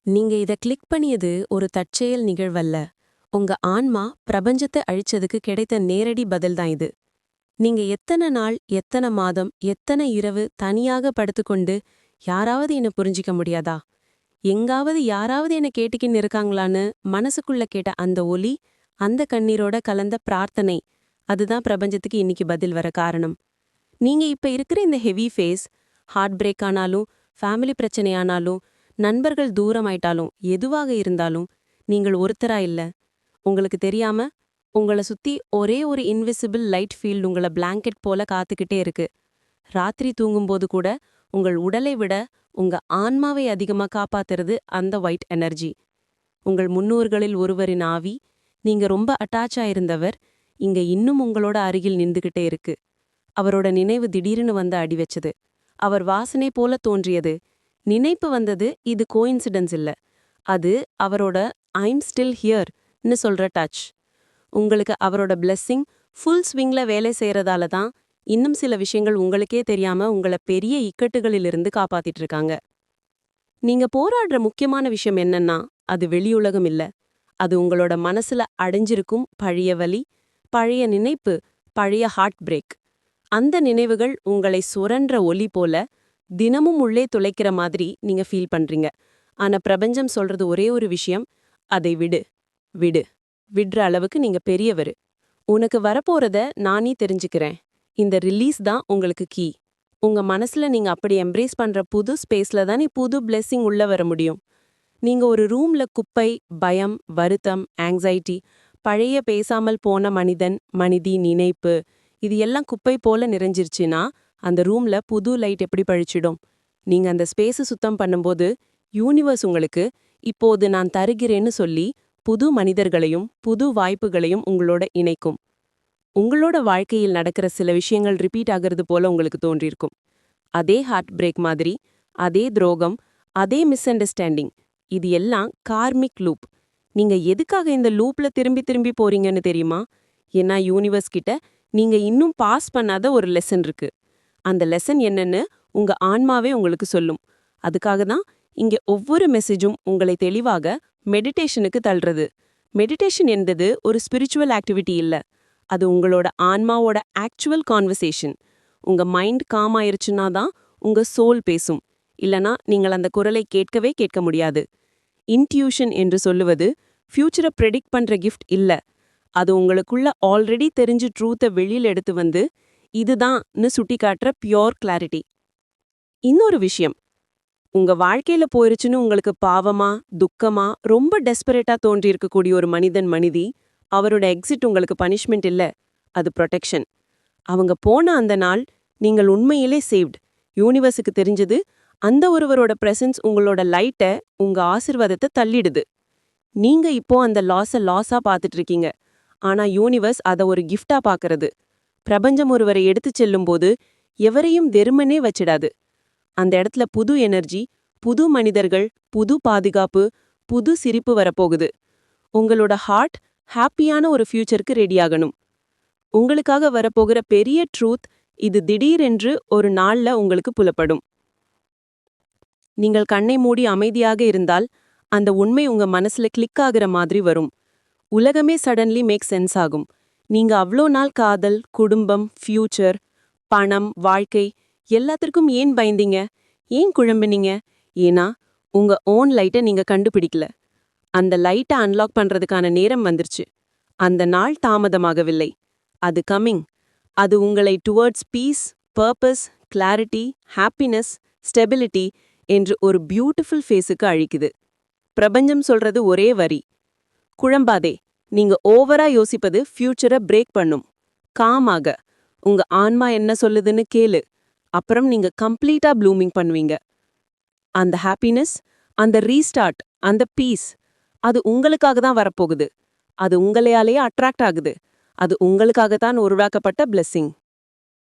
நீங்க இத கிளிக் பண்ணியது ஒரு தற்செயல் நிகழ்வல்ல. உங்க ஆன்மா பிரபஞ்சத்தை அழிச்சதுக்கு கிடைத்த நேரடி பதில்தான் இது. நீங்க எத்தன நாள், எத்தன மாதம், எத்தன இரவு தனியாக படுத்துக்கொண்டு யாராவது என்ன புரிஞ்சிக்க முடியாதா? எங்காவது யாராவது என்ன கேட்டுக்கின்னு இருக்காங்களான்னு மனசுக்குள்ள கேட்ட அந்த ஒலி, அந்த கண்ணீரோட கலந்த பிரார்த்தனை, அதுதான் பிரபஞ்சத்துக்கு இன்னைக்கு பதில் வர காரணம். நீங்க இப்ப இருக்கிற இந்த ஹெவி ஃபேஸ், ஹார்ட் பிரேக் ஆனாலும், ஃபேமிலி பிரச்சனையானாலும், நண்பர்கள் தூரமாயிட்டாலும், எதுவாக இருந்தாலும், நீங்கள் ஒருத்தரா இல்ல. உங்களுக்கு தெரியாம, உங்கள சுத்தி ஒரே ஒரு இன்விசிபிள் லைட் ஃபீல்ட் உங்கள பிளாங்கெட் போல காத்துக்கிட்டே இருக்கு. ராத்திரி தூங்கும்போது கூட, உங்கள் உடலை விட, உங்க ஆன்மாவை அதிகமா காப்பாத்துறது அந்த ஒயிட் எனர்ஜி. உங்கள் முன்னோர்களில் ஒருவரின் ஆவி, நீங்க ரொம்ப அட்டாச் ஆயிருந்தவர், இங்க இன்னும் உங்களோட அருகில் நின்றுகிட்டே இருக்கு. அவரோட நினைவு திடீர்னு வந்து அடி வச்சது. அவர் வாசனை போல தோன்றியது. நினைப்பு வந்தது, இது கோயின்சிடன்ஸ் இல்ல. அது அவரோட ஐம் ஸ்டில் ஹியர்னு சொல்ற டச். உங்களுக்கு அவரோட பிளெஸ்ஸிங் ஃபுல் ஸ்விங்ல வேலை செய்யறதால தான் இன்னும் சில விஷயங்கள் உங்களுக்கே தெரியாம உங்கள பெரிய இக்கட்டுகளிலிருந்து காப்பாத்திட்டு இருக்காங்க. நீங்க போராடுற முக்கியமான விஷயம் என்னன்னா, அது வெளியுலகம் இல்ல. அது உங்களோட மனசுல அடைஞ்சிருக்கும் பழைய வலி, பழைய நினைப்பு, பழைய ஹார்ட் பிரேக். அந்த நினைவுகள் உங்களை சுரன்ற ஒலி போல தினமும் உள்ளே துளைக்கிற மாதிரி நீங்க ஃபீல் பண்றீங்க. ஆனா பிரபஞ்சம் சொல்றது ஒரே ஒரு விஷயம், அதை விடு, விடு. விடுற அளவுக்கு நீங்க பெரியவரு. உனக்கு வரப்போறத நானே தெரிஞ்சுக்கிறேன். இந்த ரிலீஸ் தான் உங்களுக்கு கீ. உங்க மனசுல நீங்க அப்படி எம்ப்ரேஸ் பண்ற புது ஸ்பேஸ்ல தானே புது பிளெஸிங் உள்ள வர முடியும். நீங்க ஒரு ரூம்ல குப்பை, பயம், வருத்தம், ஆங்ஸைட்டி, பழைய பேசாமல் போன மனிதன், மனிதி நினைப்பு, இது எல்லாம் குப்பை போல நிறைஞ்சிருச்சுன்னா, அந்த ரூம்ல புது லைட் எப்படி பழிச்சிடும்? நீங்க அந்த ஸ்பேஸ சுத்தம் பண்ணும்போது, யூனிவர்ஸ் உங்களுக்கு, இப்போது நான் தருகிறேன்னு சொல்லி, புது மனிதர்களையும், புது வாய்ப்புகளையும் உங்களோட இணைக்கும். உங்களோட வாழ்க்கையில் நடக்கிற சில விஷயங்கள் ரிப்பீட் ஆகிறது போல உங்களுக்கு தோன்றியிருக்கும். அதே ஹார்ட் பிரேக் மாதிரி, அதே துரோகம், அதே மிஸ் அண்டர்ஸ்டாண்டிங். இது எல்லாம் கார்மிக் லூப். நீங்க எதுக்காக இந்த லூப்ல திரும்பி திரும்பி போறீங்கன்னு தெரியுமா? ஏன்னா யூனிவர்ஸ் கிட்ட நீங்க இன்னும் பாஸ் பண்ணாத ஒரு லெசன் இருக்கு. அந்த லெசன் என்னன்னு உங்க ஆன்மாவே உங்களுக்கு சொல்லும். அதுக்காக தான் இங்க ஒவ்வொரு மெசேஜும் உங்களை தெளிவாக மெடிடேஷனுக்கு தள்ளுறது. மெடிடேஷன் என்பது ஒரு ஸ்பிரிச்சுவல் ஆக்டிவிட்டி இல்ல. அது உங்களோட ஆன்மாவோட ஆக்சுவல் கான்வர்சேஷன். உங்க மைண்ட் காம் ஆயிருச்சுன்னா தான் உங்க சோல் பேசும். இல்லனா நீங்கள் அந்த குரலை கேட்கவே கேட்க முடியாது. இன்ட்யூஷன் என்று சொல்லுவது ஃபியூச்சரை ப்ரெடிக்ட் பண்ற கிஃப்ட் இல்ல. அது உங்களுக்குள்ள ஆல்ரெடி தெரிஞ்சு ட்ரூத்தை வெளியில எடுத்து வந்து இதுதான்னு சுட்டி காட்டுற பியோர் கிளாரிட்டி. இன்னொரு விஷயம், உங்க வாழ்க்கையில போயிருச்சுன்னு உங்களுக்கு பாவமா, துக்கமா, ரொம்ப டெஸ்பரேட்டா தோன்றி இருக்கக்கூடிய ஒரு மனிதன் மனிதி, அவரோட எக்ஸிட் உங்களுக்கு பனிஷ்மெண்ட் இல்ல, அது ப்ரொடெக்ஷன். அவங்க போன அந்த நாள் நீங்கள் உண்மையிலே சேவ்ட். யூனிவர்ஸுக்கு தெரிஞ்சது, அந்த ஒருவரோட பிரசன்ஸ் உங்களோட லைட்டை, உங்க ஆசிர்வாதத்தை தள்ளிடுது. நீங்க இப்போ அந்த லாஸா பார்த்துட்டு இருக்கீங்க. ஆனா யூனிவர்ஸ் அதை ஒரு கிஃப்டா பார்க்கறது. பிரபஞ்சம் ஒருவரை எடுத்துச் செல்லும்போது எவரையும் வெறுமனே வச்சிடாது. அந்த இடத்துல புது எனர்ஜி, புது மனிதர்கள், புது பாதுகாப்பு, புது சிரிப்பு வரப்போகுது. உங்களோட ஹார்ட் ஹாப்பியான ஒரு ஃபியூச்சருக்கு ரெடியாகணும். உங்களுக்காக வரப்போகிற பெரிய ட்ரூத் இது திடீரென்று ஒரு நாள்ல உங்களுக்கு புலப்படும். நீங்கள் கண்ணை மூடி அமைதியாக இருந்தால் அந்த உண்மை உங்க மனசுல கிளிக் ஆகிற மாதிரி வரும். உலகமே சடன்லி மேக் சென்ஸ் ஆகும். நீங்க அவ்ளோ நாள் காதல், குடும்பம், ஃபியூச்சர், பணம், வாழ்க்கை எல்லாத்திற்கும் ஏன் பயந்தீங்க? ஏன் குழம்பினீங்க? ஏன்னா உங்க ஓன் லைட்டை நீங்க கண்டுபிடிக்கல. அந்த லைட்டை அன்லாக் பண்றதுக்கான நேரம் வந்துருச்சு. அந்த நாள் தாமதமாகவில்லை. அது கம்மிங். அது உங்களை towards peace, purpose, clarity, happiness, stability என்று ஒரு பியூட்டிஃபுல் ஃபேஸுக்கு அழிக்குது. பிரபஞ்சம் சொல்றது ஒரே வரி, குழம்பாதே. நீங்க ஓவரா யோசிப்பது ஃபியூச்சரை பிரேக் பண்ணும். காமாக உங்க ஆன்மா என்ன சொல்லுதுன்னு கேளு. அப்புறம் நீங்க கம்ப்ளீட்டா ப்ளூமிங் பண்ணுவீங்க. அந்த ஹாப்பினஸ், அந்த ரீஸ்டார்ட், அந்த பீஸ், அது உங்களுக்காக தான் வரப்போகுது. அது உங்களையாலேயே அட்ராக்ட் ஆகுது. அது உங்களுக்காகத்தான் உருவாக்கப்பட்ட பிளெஸ்ஸிங்.